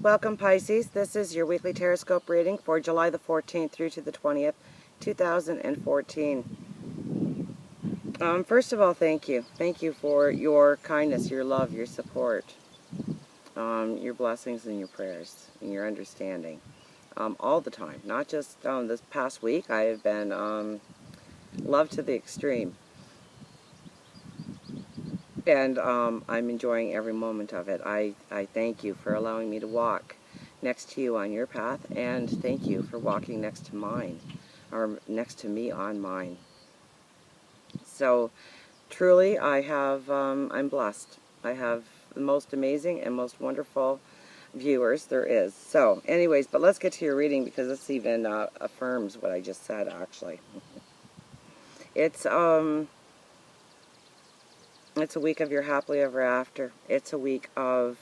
Welcome, Pisces. This is your weekly Tarotscope reading for July the 14th through to the 20th, 2014. First of all, thank you. Thank you for your kindness, your love, your support, your blessings and your prayers, and your understanding. All the time. Not just this past week. I have been loved to the extreme. And I'm enjoying every moment of it. I thank you for allowing me to walk next to you on your path, and thank you for walking next to mine, or next to me on mine. So, truly, I'm blessed. I have the most amazing and most wonderful viewers there is. So, anyways, but let's get to your reading, because this even affirms what I just said, actually. It's a week of your happily ever after. It's a week of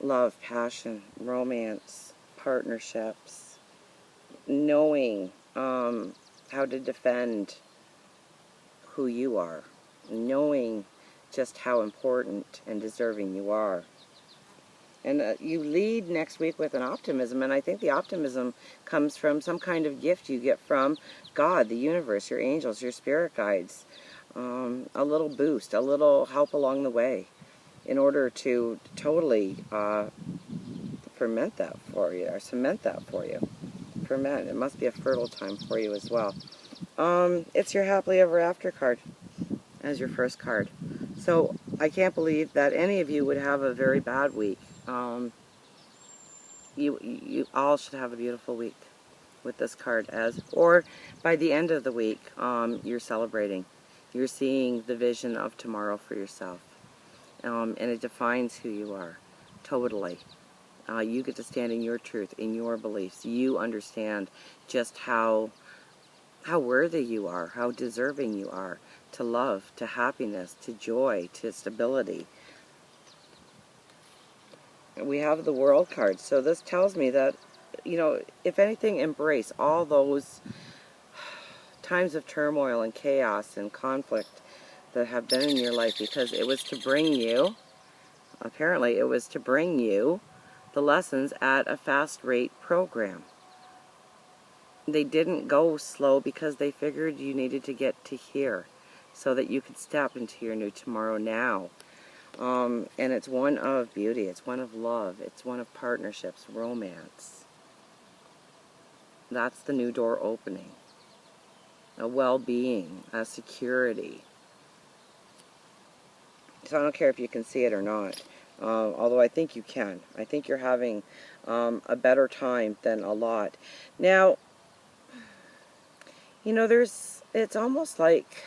love, passion, romance, partnerships, knowing how to defend who you are, knowing just how important and deserving you are. And you lead next week with an optimism, and I think the optimism comes from some kind of gift you get from God, the universe, your angels, your spirit guides. A little boost, a little help along the way in order to totally ferment that for you, or cement that for you. Ferment. It must be a fertile time for you as well. It's your happily ever after card as your first card. So I can't believe that any of you would have a very bad week. You all should have a beautiful week with this card, or by the end of the week, you're celebrating. You're seeing the vision of tomorrow for yourself. And it defines who you are, totally. You get to stand in your truth, in your beliefs. You understand just how worthy you are, how deserving you are to love, to happiness, to joy, to stability. We have the World card, so this tells me that, you know, if anything, embrace all those times of turmoil and chaos and conflict that have been in your life, because it was to bring you, apparently it was to bring you the lessons at a fast rate program. They didn't go slow because they figured you needed to get to here so that you could step into your new tomorrow now. And it's one of beauty, it's one of love, it's one of partnerships, romance. That's the new door opening. A well-being, a security. So I don't care if you can see it or not, although I think you can. I think you're having a better time than a lot. Now, you know, it's almost like,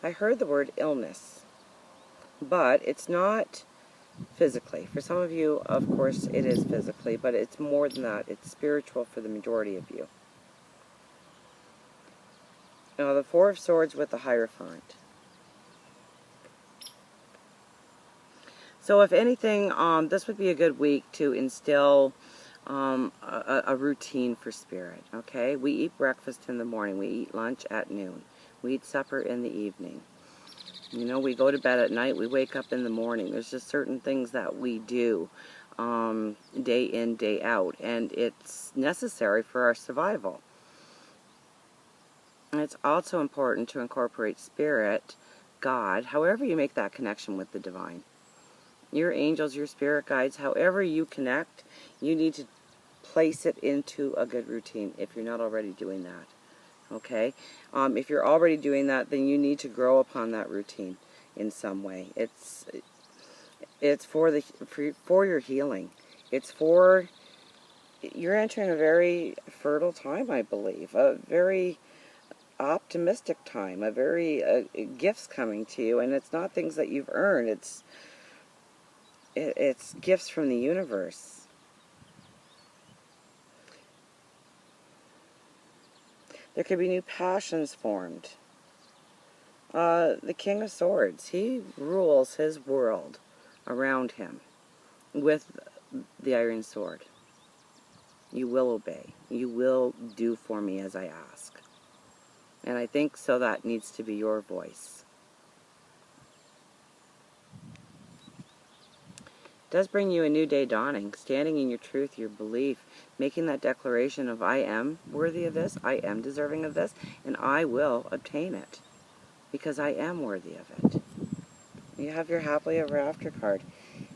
I heard the word illness, but it's not physically. For some of you, of course, it is physically, but it's more than that. It's spiritual for the majority of you. Now, the Four of Swords with the Hierophant. So if anything, this would be a good week to instill a routine for spirit, okay? We eat breakfast in the morning. We eat lunch at noon. We eat supper in the evening. You know, we go to bed at night. We wake up in the morning. There's just certain things that we do day in, day out, and it's necessary for our survival. And it's also important to incorporate spirit, God, however you make that connection with the divine. Your angels, your spirit guides, however you connect, you need to place it into a good routine if you're not already doing that. Okay? If you're already doing that, then you need to grow upon that routine in some way. It's for your healing. It's for, you're entering a very fertile time, I believe. A very optimistic time. A very gifts coming to you, and it's not things that you've earned. It's gifts from the universe. There could be new passions formed. The King of Swords, he rules his world around him with the iron sword. You will obey. You will do for me as I ask. And I think so that needs to be your voice. does bring you a new day dawning, standing in your truth, your belief, making that declaration of I am worthy of this, I am deserving of this, and I will obtain it because I am worthy of it. You have your happily ever after card.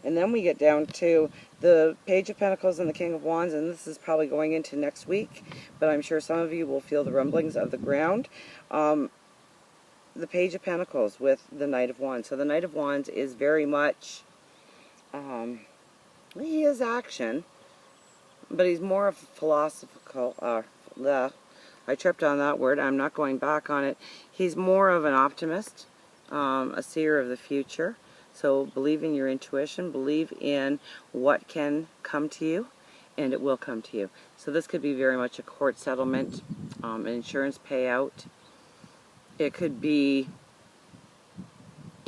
And then we get down to the Page of Pentacles and the King of Wands, and this is probably going into next week, but I'm sure some of you will feel the rumblings of the ground. The Page of Pentacles with the Knight of Wands. So the Knight of Wands is very much, he is action, but he's more of a philosophical, I tripped on that word, I'm not going back on it. He's more of an optimist, a seer of the future. So believe in your intuition, believe in what can come to you, and it will come to you. So this could be very much a court settlement, an insurance payout. It could be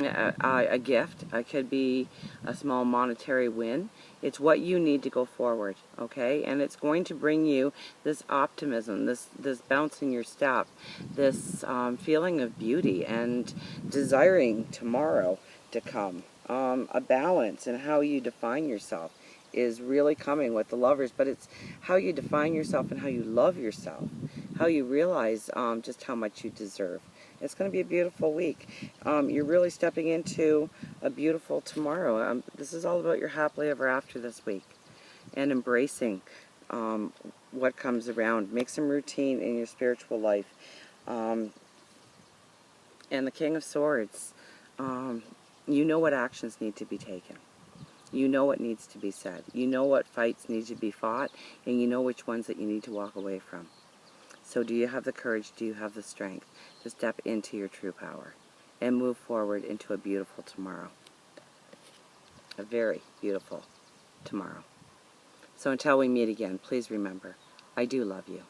a gift. It could be a small monetary win. It's what you need to go forward, okay? And it's going to bring you this optimism, this bounce in your step, this feeling of beauty and desiring tomorrow to come. A balance in how you define yourself is really coming with the Lovers, but it's how you define yourself and how you love yourself, how you realize just how much you deserve. It's going to be a beautiful week. You're really stepping into a beautiful tomorrow. This is all about your happily ever after this week and embracing what comes around. Make some routine in your spiritual life. And the King of Swords, you know what actions need to be taken. You know what needs to be said. You know what fights need to be fought, and you know which ones that you need to walk away from. So do you have the courage, do you have the strength to step into your true power and move forward into a beautiful tomorrow? A very beautiful tomorrow. So until we meet again, please remember, I do love you.